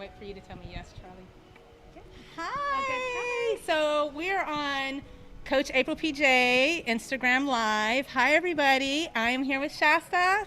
wait for you to tell me yes, Charlie. Hi. So we're on Coach April PJ Instagram Live. Hi, everybody. I am here with Shasta,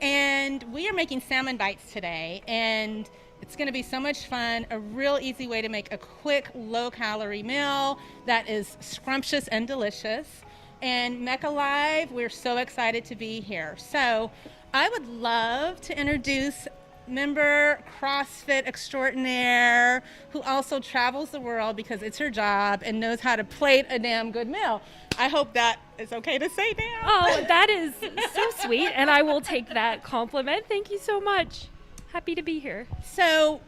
and we are making salmon bites today. And it's going to be so much fun. A real easy way to make a quick, low-calorie meal that is scrumptious and delicious. And Mecca Live, we're so excited to be here. So I would love to introduce member CrossFit extraordinaire who also travels the world because it's her job and knows how to plate a damn good meal. I hope that is okay to say now. Oh, that is so sweet, and I will take that compliment. Thank you so much. Happy to be here. So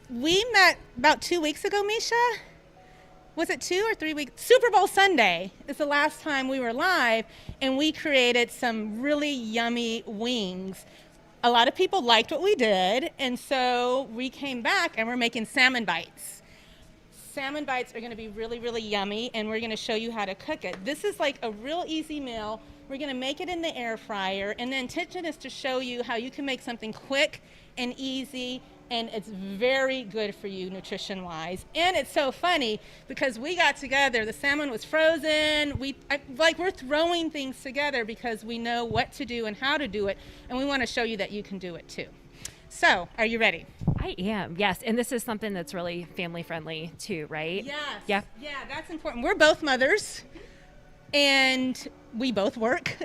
we met about 2 weeks ago, Misha. Was it 2 or 3 weeks? Super Bowl Sunday is the last time we were live, and we created some really yummy wings. A lot of people liked what we did, and so we came back and we're making salmon bites. Salmon bites are going to be really, really yummy, and we're going to show you how to cook it. This is like a real easy meal. We're going to make it in the air fryer, and the intention is to show you how you can make something quick and easy, and it's very good for you nutrition-wise. And it's so funny because we got together. The salmon was frozen. We're throwing things together because we know what to do and how to do it, and we want to show you that you can do it too. So, are you ready? I am, yes. And this is something that's really family-friendly too, right? Yes. Yeah. Yeah, that's important. We're both mothers, and we both work.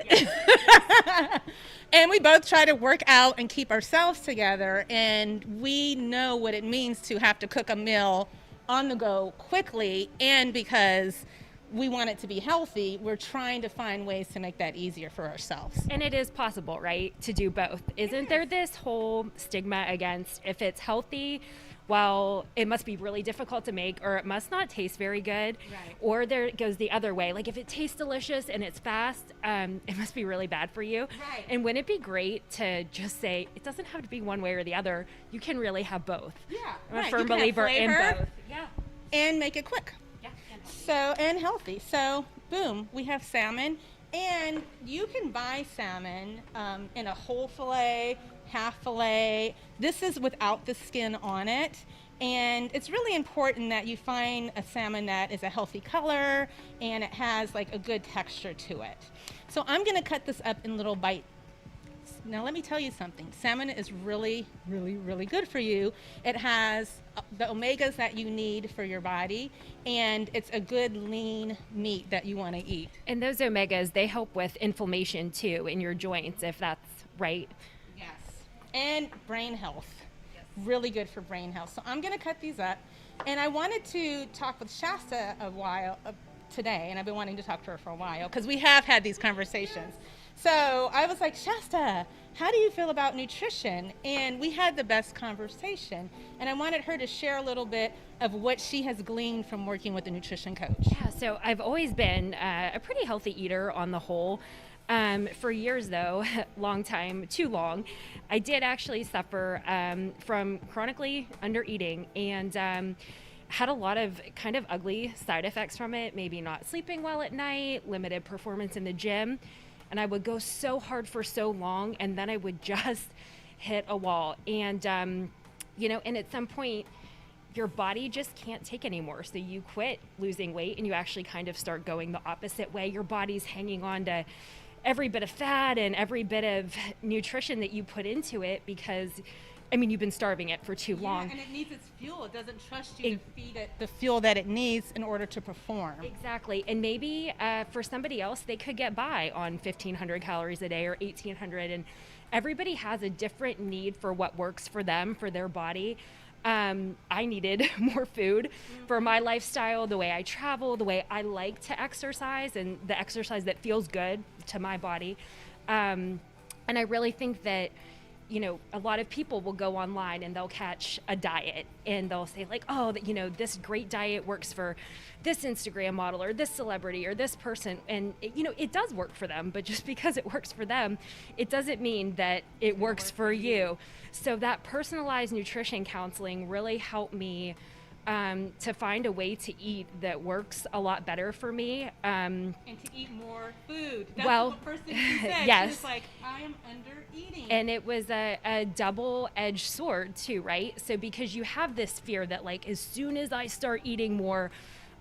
And we both try to work out and keep ourselves together, and we know what it means to have to cook a meal on the go quickly, and because we want it to be healthy, we're trying to find ways to make that easier for ourselves. And it is possible, right, to do both. Isn't there this whole stigma against if it's healthy, well, it must be really difficult to make, or it must not taste very good, Right. or there it goes the other way. Like if it tastes delicious and it's fast, it must be really bad for you. Right. And wouldn't it be great to just say, it doesn't have to be one way or the other. You can really have both. Yeah, I'm right. a You firm can have believer in flavor both. Yeah. and make it quick. Yeah. And healthy. So, boom, we have salmon. And you can buy salmon in a whole fillet, half fillet. This is without the skin on it. And it's really important that you find a salmon that is a healthy color and it has like a good texture to it. So I'm going to cut this up in little bites. Now let me tell you something. Salmon is really, really, really good for you. It has the omegas that you need for your body, and it's a good lean meat that you want to eat. And those omegas, they help with inflammation too in your joints, if that's right. Yes. And brain health. Really good for brain health. So I'm going to cut these up, and I wanted to talk with Shasta a while today, and I've been wanting to talk to her for a while because we have had these conversations. So I was like, Shasta, how do you feel about nutrition? And we had the best conversation, and I wanted her to share a little bit of what she has gleaned from working with a nutrition coach. Yeah, so I've always been a pretty healthy eater on the whole. For years, though, long time, too long, I did actually suffer from chronically undereating and had a lot of kind of ugly side effects from it, maybe not sleeping well at night, limited performance in the gym. And I would go so hard for so long, and then I would just hit a wall. And, and at some point, your body just can't take anymore. So you quit losing weight, and you actually kind of start going the opposite way. Your body's hanging on to every bit of fat and every bit of nutrition that you put into it because, you've been starving it for too long. And it needs its fuel. It doesn't trust you to feed it the fuel that it needs in order to perform. Exactly. And maybe for somebody else, they could get by on 1,500 calories a day or 1,800. And everybody has a different need for what works for them, for their body. I needed more food for my lifestyle, the way I travel, the way I like to exercise, and the exercise that feels good to my body. And I really think that, a lot of people will go online and they'll catch a diet and they'll say like, oh, this great diet works for this Instagram model or this celebrity or this person. And, it does work for them, but just because it works for them, it doesn't mean that it works for you. So that personalized nutrition counseling really helped me to find a way to eat that works a lot better for me. And to eat more food. That's Well, the first thing she said. yes. She was like, I am under eating. And it was a double-edged sword too, right? So because you have this fear that like as soon as I start eating more,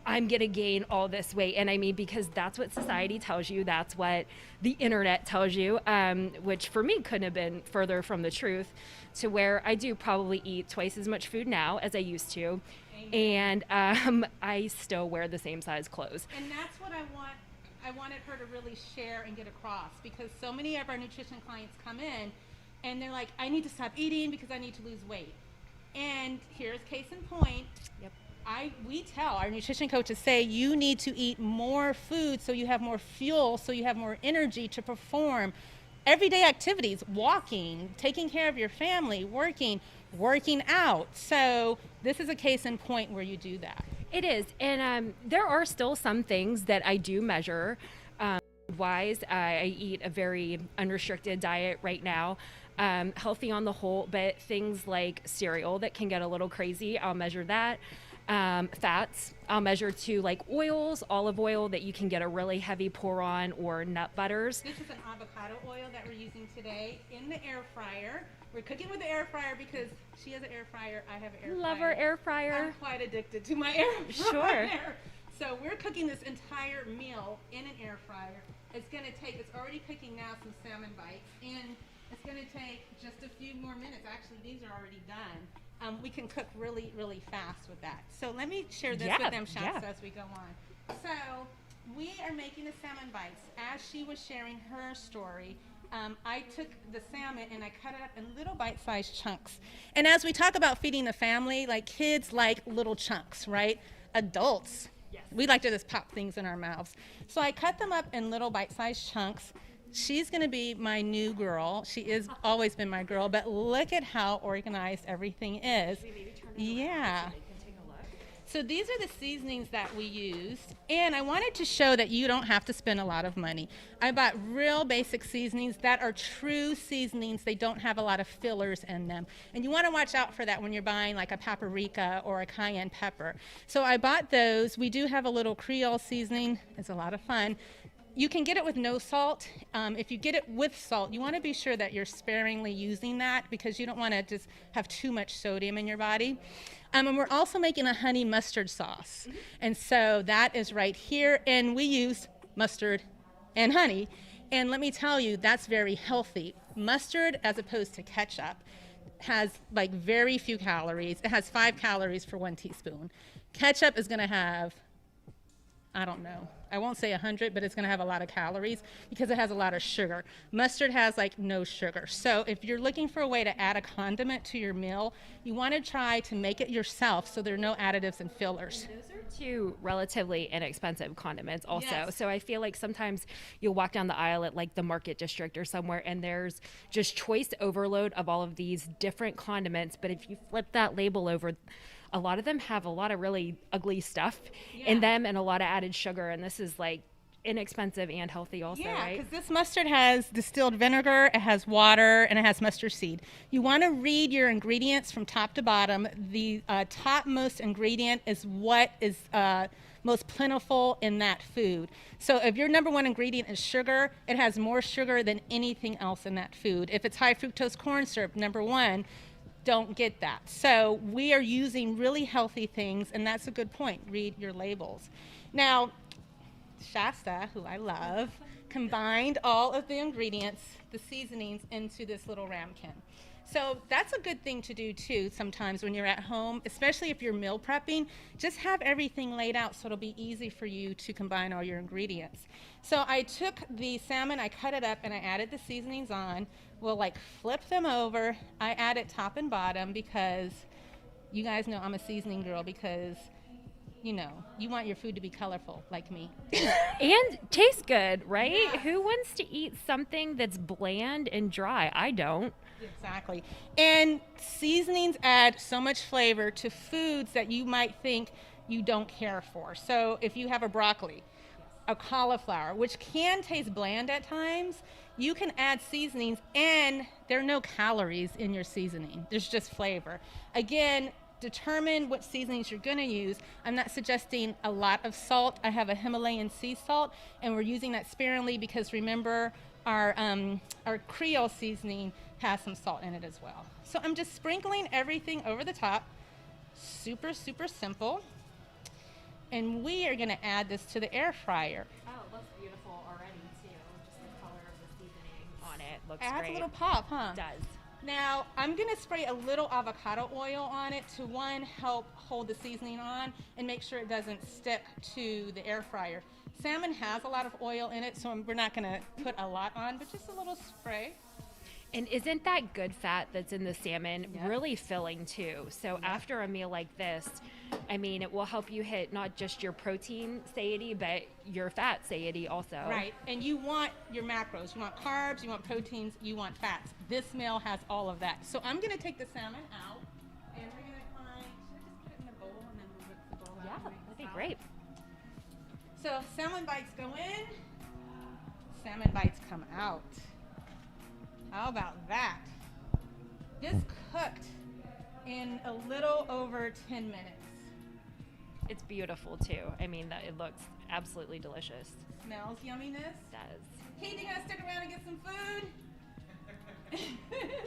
I'm gonna gain all this weight. And I mean, because that's what society tells you, that's what the internet tells you, which for me couldn't have been further from the truth, to where I do probably eat twice as much food now as I used to. And I still wear the same size clothes. And that's what I wanted her to really share and get across, because so many of our nutrition clients come in and they're like, I need to stop eating because I need to lose weight. And here's case in point. Yep. We tell our nutrition coaches, say you need to eat more food so you have more fuel, so you have more energy to perform everyday activities, walking, taking care of your family, working out. So this is a case in point where you do that. It is. And there are still some things that I do measure. Wise, I eat a very unrestricted diet right now, healthy on the whole, but things like cereal that can get a little crazy, I'll measure that. Fats, I'll measure too, like oils, olive oil that you can get a really heavy pour on, or nut butters. This is an avocado oil that we're using today in the air fryer. We're cooking with the air fryer because she has an air fryer, I have an air fryer. Love our air fryer. I'm quite addicted to my air fryer. Sure. So we're cooking this entire meal in an air fryer. It's already cooking now, some salmon bites, and it's going to take just a few more minutes. Actually, these are already done. We can cook really, really fast with that. So let me share this with them, Shasta, as we go on. So we are making the salmon bites. As she was sharing her story, I took the salmon and I cut it up in little bite-sized chunks. And as we talk about feeding the family, like kids like little chunks, right? Adults, we like to just pop things in our mouths. So I cut them up in little bite-sized chunks. She's going to be my new girl. She is always been my girl, but look at how organized everything is. Yeah. So these are the seasonings that we used, and I wanted to show that you don't have to spend a lot of money. I bought real basic seasonings that are true seasonings. They don't have a lot of fillers in them, and you want to watch out for that when you're buying like a paprika or a cayenne pepper. So I bought those. We do have a little Creole seasoning. It's a lot of fun. You can get it with no salt. If you get it with salt, you want to be sure that you're sparingly using that, because you don't want to just have too much sodium in your body. And we're also making a honey mustard sauce. And so that is right here. And we use mustard and honey. And let me tell you, that's very healthy. Mustard, as opposed to ketchup, has like very few calories. It has 5 calories for 1 teaspoon. Ketchup is going to have, I don't know, I won't say 100, but it's going to have a lot of calories because it has a lot of sugar. Mustard has like no sugar. So if you're looking for a way to add a condiment to your meal, you want to try to make it yourself so there are no additives and fillers. Those are 2 relatively inexpensive condiments also. Yes. So I feel like sometimes you'll walk down the aisle at like the Market District or somewhere, and there's just choice overload of all of these different condiments. But if you flip that label over, a lot of them have a lot of really ugly stuff in them and a lot of added sugar. And this is like inexpensive and healthy also, right? Yeah, because this mustard has distilled vinegar, it has water, and it has mustard seed. You want to read your ingredients from top to bottom. The topmost ingredient is what is most plentiful in that food. So if your number 1 ingredient is sugar, it has more sugar than anything else in that food. If it's high fructose corn syrup, number 1, don't get that. So we are using really healthy things, and that's a good point. Read your labels. Now, Shasta, who I love, combined all of the ingredients, the seasonings, into this little ramekin. So that's a good thing to do too sometimes when you're at home, especially if you're meal prepping. Just have everything laid out so it'll be easy for you to combine all your ingredients. So I took the salmon, I cut it up, and I added the seasonings on. We'll like flip them over. I add it top and bottom because you guys know I'm a seasoning girl, because you know, you want your food to be colorful like me. And taste good, right? Yeah. Who wants to eat something that's bland and dry? I don't. Exactly. And seasonings add so much flavor to foods that you might think you don't care for. So if you have a broccoli, a cauliflower, which can taste bland at times, you can add seasonings, and there are no calories in your seasoning. There's just flavor. Again, determine what seasonings you're going to use. I'm not suggesting a lot of salt. I have a Himalayan sea salt, and we're using that sparingly because remember our Creole seasoning has some salt in it as well. So I'm just sprinkling everything over the top. Super, super simple. And we are going to add this to the air fryer. Oh, it looks beautiful already too. Just the color of the seasoning on it looks Adds great. a little pop, huh? It does. Now, I'm going to spray a little avocado oil on it to, one, help hold the seasoning on and make sure it doesn't stick to the air fryer. Salmon has a lot of oil in it, so we're not going to put a lot on, but just a little spray. And isn't that good fat that's in the salmon really filling too? So after a meal like this, I mean, it will help you hit not just your protein satiety, but your fat satiety also. Right, and you want your macros. You want carbs, you want proteins, you want fats. This meal has all of that. So I'm going to take the salmon out, and we're going to find, should I just put it in a bowl and then we'll whip the bowl out? Yeah, and make that'd the be salad? great. So salmon bites go in, salmon bites come out. How about that? This cooked in a little over 10 minutes. It's beautiful too. I mean, that it looks absolutely delicious. Smells yumminess. It does. Kate, you gonna stick around and get some food?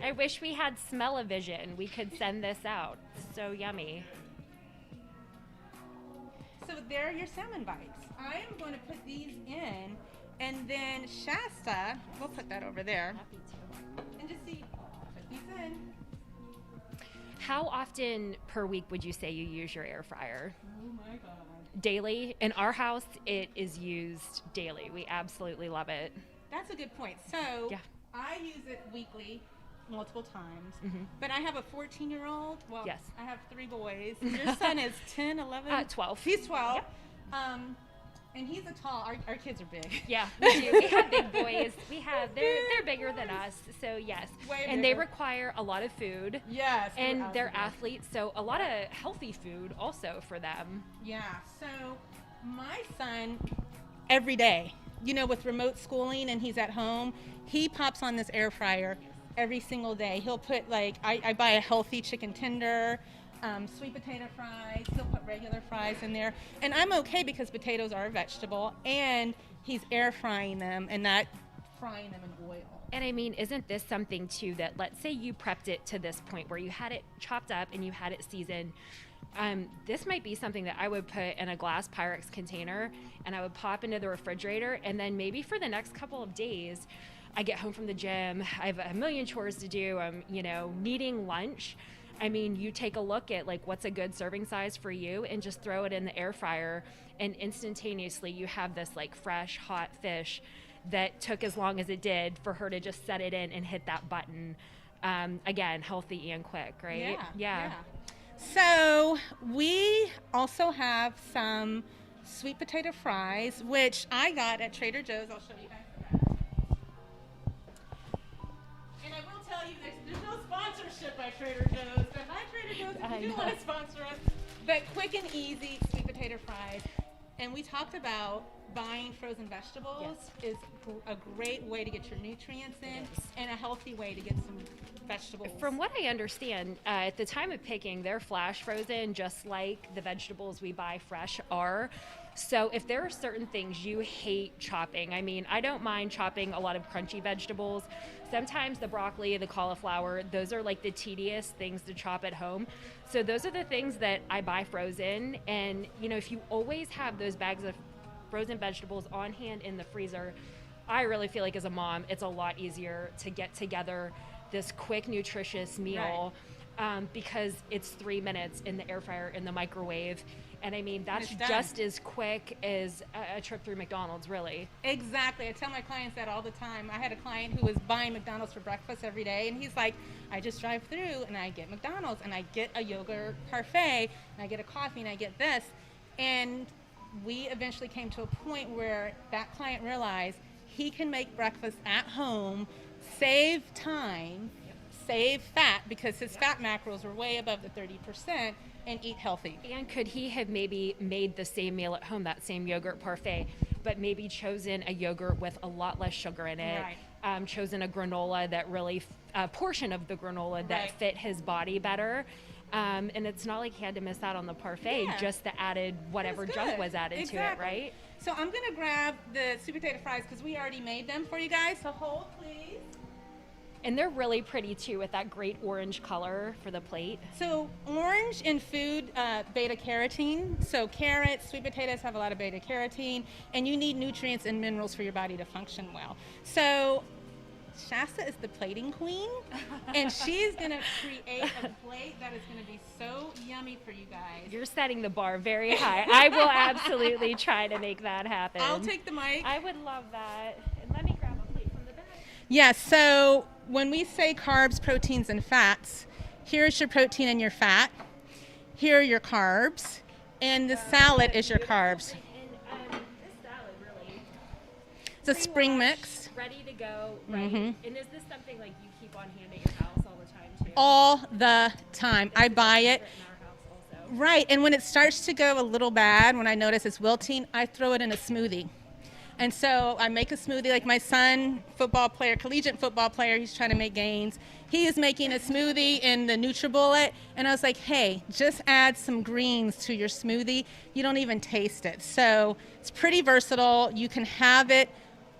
I wish we had smell-o-vision. We could send this out. So yummy. So there are your salmon bites. I am going to put these in, and then Shasta, we'll put that over there, Happy to. and just see, put these in. How often per week would you say you use your air fryer? Oh my God. Daily. In our house, it is used daily. We absolutely love it. That's a good point. So Yeah. I use it weekly, multiple times, Mhm. but I have a 14-year-old. Well, Yes. I have 3 boys. Your son is 10, 11? 12. He's 12. And he's a tall, our kids are big. Yeah, we do. We have big boys. They're bigger than us. So yes. Way And they bigger. require a lot of food. Yes. And they're athletes, so a lot of healthy food also for them. Yeah. So my son, every day, with remote schooling and he's at home, he pops on this air fryer every single day. He'll put I buy a healthy chicken tender, sweet potato fries. He'll put regular fries in there. And I'm okay because potatoes are a vegetable and he's air frying them and not frying them in oil. And I mean, isn't this something too that, let's say you prepped it to this point where you had it chopped up and you had it seasoned. This might be something that I would put in a glass Pyrex container and I would pop into the refrigerator, and then maybe for the next couple of days, I get home from the gym, I have a million chores to do, I'm, needing lunch. I mean, you take a look at what's a good serving size for you and just throw it in the air fryer, and instantaneously you have this fresh, hot fish that took as long as it did for her to just set it in and hit that button. Again, healthy and quick, right? Yeah. So we also have some sweet potato fries, which I got at Trader Joe's. I'll show you guys that. And I will tell you, there's no sponsorship by Trader Joe's. But hi, Trader Joe's, if you do want to sponsor us. But quick and easy sweet potato fries. And we talked about buying frozen vegetables is a great way to get your nutrients in and a healthy way to get some vegetables. From what I understand, at the time of picking, they're flash frozen just like the vegetables we buy fresh are. So if there are certain things you hate chopping, I mean, I don't mind chopping a lot of crunchy vegetables. Sometimes the broccoli, the cauliflower, those are the tedious things to chop at home. So those are the things that I buy frozen. And, if you always have those bags of frozen vegetables on hand in the freezer, I really feel like as a mom, it's a lot easier to get together this quick, nutritious meal because it's 3 minutes in the air fryer, in the microwave. And I mean, that's just as quick as a trip through McDonald's, really. Exactly. I tell my clients that all the time. I had a client who was buying McDonald's for breakfast every day, and he's like, I just drive through and I get McDonald's and I get a yogurt parfait and I get a coffee and I get this. And we eventually came to a point where that client realized he can make breakfast at home, save time, save fat because his fat macros are way above the 30%, and eat healthy. And could he have maybe made the same meal at home, that same yogurt parfait, but maybe chosen a yogurt with a lot less sugar in it, chosen a granola that really, a portion of the granola that fit his body better, And it's not like he had to miss out on the parfait, Yeah. just the added whatever That's junk good. was added to it, right? So I'm going to grab the sweet potato fries because we already made them for you guys. So hold, please. And they're really pretty too with that great orange color for the plate. So orange in food, beta carotene. So carrots, sweet potatoes have a lot of beta carotene, and you need nutrients and minerals for your body to function well. So Shasta is the plating queen, and she's gonna create a plate that is gonna be so yummy for you guys. You're setting the bar very high. I will absolutely try to make that happen. I'll take the mic. I would love that. And let me grab a plate from the back. Yeah, so when we say carbs, proteins, and fats, here's your protein and your fat. Here are your carbs, and the salad is your carbs. And this salad really, It's a spring mix. ready to go, right? And is this something like you keep on hand at your house all the time too? All the time. I buy it. In our house also. Right, and when it starts to go a little bad, when I notice it's wilting, I throw it in a smoothie. And so I make a smoothie, like my son, football player, collegiate football player, he's trying to make gains. He is making a smoothie in the NutriBullet, and I was like, hey, just add some greens to your smoothie. You don't even taste it. So it's pretty versatile. You can have it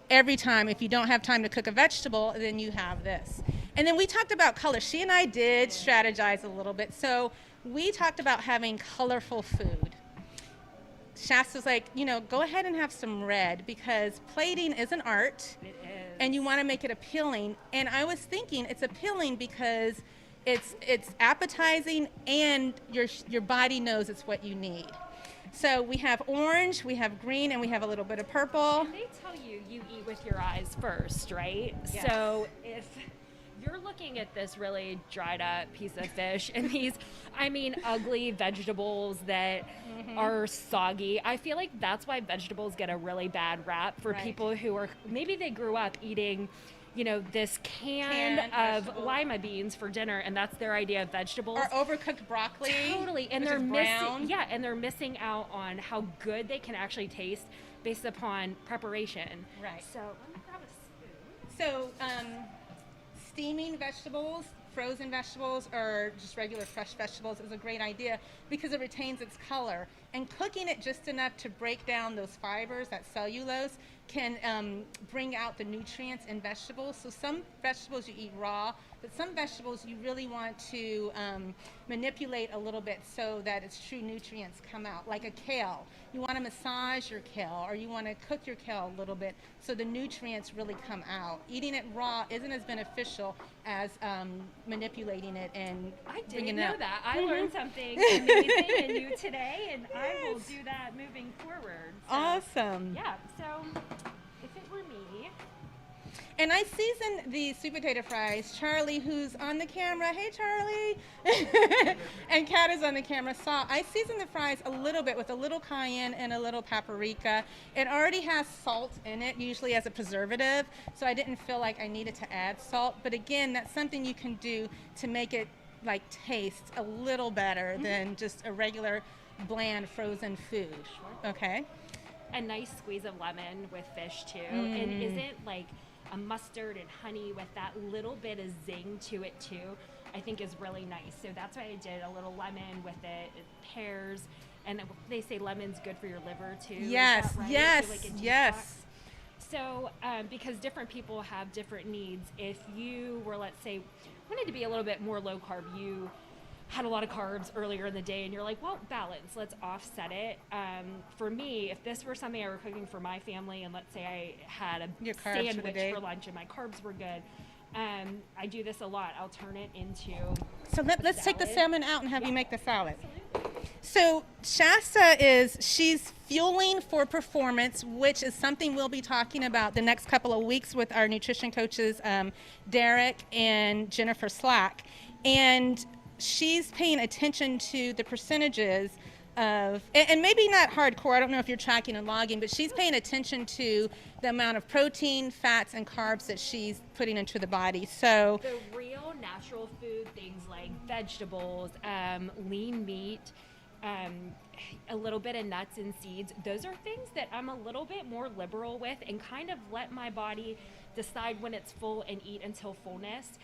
every time. If you don't have time to cook a vegetable, then you have this. And then we talked about color. She and I did strategize a little bit. So we talked about having colorful food. Shasta's like, you know, go ahead and have some red because plating is an art. It is. And you want to make it appealing. And I was thinking it's appealing because it's appetizing and your body knows it's what you need. So we have orange, we have green, and we have a little bit of purple. And they tell you eat with your eyes first, right? Yes. So if you're looking at this really dried up piece of fish and these, I mean, ugly vegetables that are soggy, I feel like that's why vegetables get a really bad rap for Right. people who are, maybe they grew up eating, you know, this can of vegetables. lima beans for dinner, and that's their idea of vegetables. Or overcooked broccoli. Totally, and which they're is missing. brown. Yeah, and they're missing out on how good they can actually taste based upon preparation. Right. So let me grab a spoon. So steaming vegetables, frozen vegetables, or just regular fresh vegetables is a great idea because it retains its color. And cooking it just enough to break down those fibers, that cellulose, can bring out the nutrients in vegetables. So some vegetables you eat raw, but some vegetables you really want to manipulate a little bit so that its true nutrients come out. Like a kale, you want to massage your kale or you want to cook your kale a little bit so the nutrients really come out. Eating it raw isn't as beneficial as manipulating it and I bringing didn't it know out. that. I learned something amazing in you today, and I will do that moving forward. So, Awesome. Yeah. So if it were me, And I seasoned the sweet potato fries. Charlie, who's on the camera, hey Charlie, and Kat is on the camera, saw I seasoned the fries a little bit with a little cayenne and a little paprika. It already has salt in it, usually as a preservative, so I didn't feel like I needed to add salt. But again, that's something you can do to make it like taste a little better than just a regular bland frozen food. Okay. a nice squeeze of lemon with fish too, and isn't like a mustard and honey with that little bit of zing to it too, I think is really nice. So that's why I did a little lemon with it, pears, and they say lemon's good for your liver too. Is Yes, that right? yes, So, like, a yes. detox. So because different people have different needs, if you were, let's say, wanted to be a little bit more low carb, you had a lot of carbs earlier in the day and you're like, well, balance, let's offset it. For me, if this were something I were cooking for my family, and let's say I had a Your carbs for the sandwich day. for lunch and my carbs were good, I do this a lot. I'll turn it into So let's take the salad. salmon out and have you make the salad. So Shasta she's fueling for performance, which is something we'll be talking about the next couple of weeks with our nutrition coaches, Derek and Jennifer Slack. And she's paying attention to the percentages of, and maybe not hardcore, I don't know if you're tracking and logging, but she's paying attention to the amount of protein, fats, and carbs that she's putting into the body. So the real natural food, things like vegetables, lean meat, a little bit of nuts and seeds. Those are things that I'm a little bit more liberal with and kind of let my body decide when it's full and eat until fullness.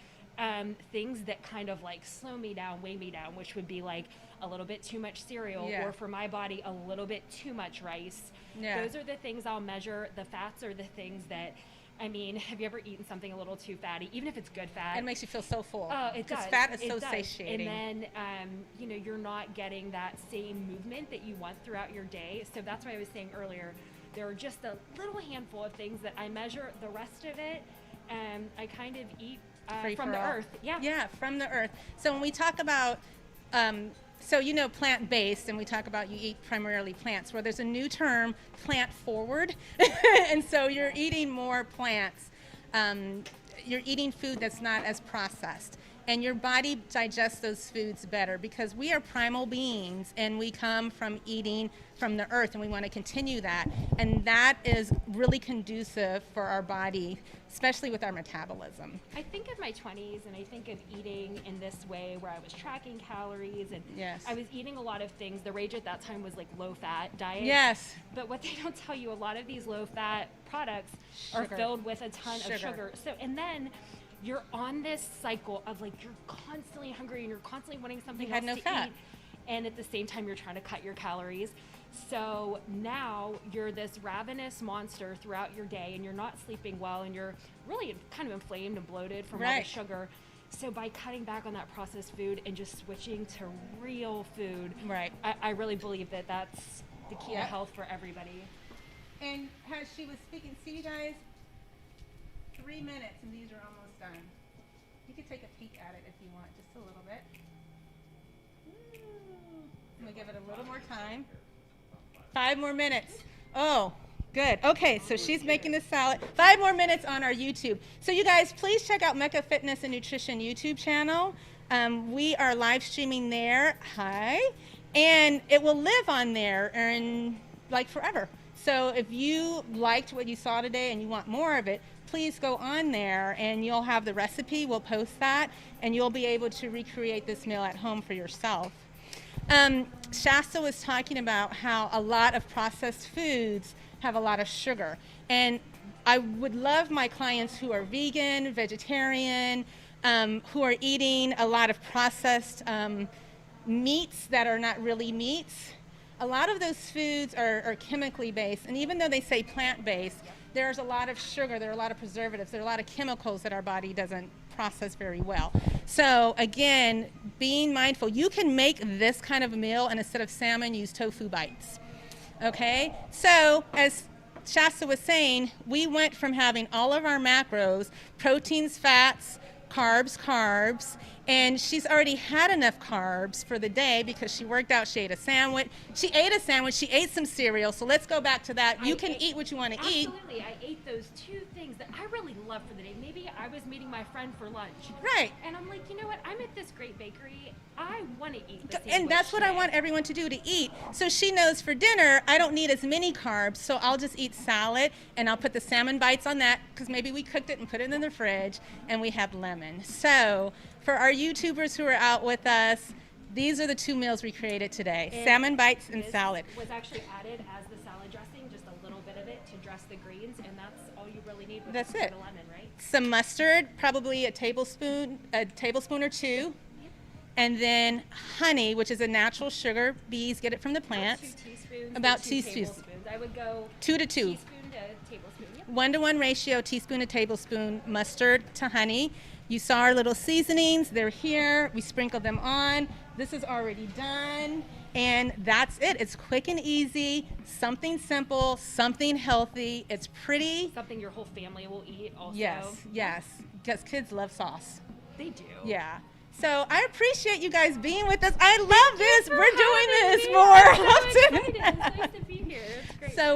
things that kind of like slow me down, weigh me down, which would be like a little bit too much cereal, or for my body, a little bit too much rice. Those are the things I'll measure. The fats are the things that, I mean, have you ever eaten something a little too fatty, even if it's good fat? It makes you feel so full. Oh, it does. Because fat is so satiating. And then, you know, you're not getting that same movement that you want throughout your day. So that's why I was saying earlier, there are just a little handful of things that I measure. The rest of it, I kind of eat from the earth. Yeah, from the earth. So when we talk about, so you know, plant-based, and we talk about you eat primarily plants, where there's a new term, plant-forward. And so you're eating more plants. You're eating food that's not as processed. And your body digests those foods better because we are primal beings and we come from eating from the earth, and we want to continue that. And that is really conducive for our body, especially with our metabolism. I think of my 20s and I think of eating in this way where I was tracking calories and I was eating a lot of things. The rage at that time was like low-fat diet. Yes. But what they don't tell you, a lot of these low-fat products are filled with a ton of sugar. So, and then you're on this cycle of like you're constantly hungry and you're constantly wanting something else to eat, and at the same time you're trying to cut your calories. So now you're this ravenous monster throughout your day, and you're not sleeping well, and you're really kind of inflamed and bloated from all the sugar. So by cutting back on that processed food and just switching to real food, I really believe that that's the key to health for everybody. And as she was speaking, see you guys, 3 minutes and these are almost done. You can take a peek at it if you want, just a little bit. I'm gonna give it a little more time. 5 more minutes. Oh, good. Okay, so she's making the salad. 5 more minutes on our YouTube. So you guys, please check out Mecka Fitness and Nutrition YouTube channel. We are live streaming there. Hi. And it will live on there and like forever. So if you liked what you saw today and you want more of it, please go on there and you'll have the recipe. We'll post that and you'll be able to recreate this meal at home for yourself. Shasta was talking about how a lot of processed foods have a lot of sugar. And I would love my clients who are vegan, vegetarian, who are eating a lot of processed meats that are not really meats. A lot of those foods are chemically based, and even though they say plant-based, there's a lot of sugar, there are a lot of preservatives, there are a lot of chemicals that our body doesn't process very well. So again, being mindful, you can make this kind of meal and instead of salmon, use tofu bites. Okay, so as Shasta was saying, we went from having all of our macros, proteins, fats, carbs, and she's already had enough carbs for the day because she worked out, she ate a sandwich, she ate some cereal, so let's go back to that. You can eat what you want to eat. Absolutely, I ate those 2 things that I really love for the day. Maybe I was meeting my friend for lunch. Right. And I'm like, you know what, I'm at this great bakery, I want to eat this. And that's what I want everyone to do, to eat. So she knows for dinner, I don't need as many carbs, so I'll just eat salad, and I'll put the salmon bites on that, because maybe we cooked it and put it in the fridge, and we have lemon. So for our YouTubers who are out with us, these are the 2 meals we created today, salmon bites and salad. Was actually added as the salad dressing, just a little bit of it to dress the greens, and that's all you really need with that's the it. lemon, right? Some mustard, probably a tablespoon or 2. And then honey, which is a natural sugar. Bees get it from the plants. About 2 teaspoons. I would go 2 to 2. Teaspoon to tablespoon. Yep. 1-to-1 ratio, teaspoon to tablespoon, mustard to honey. You saw our little seasonings. They're here. We sprinkled them on. This is already done. And that's it. It's quick and easy, something simple, something healthy. It's pretty. Something your whole family will eat also. Yes, because kids love sauce. They do. Yeah. So I appreciate you guys being with us. I love this. We're doing this more often. It's nice to be here. It's great. So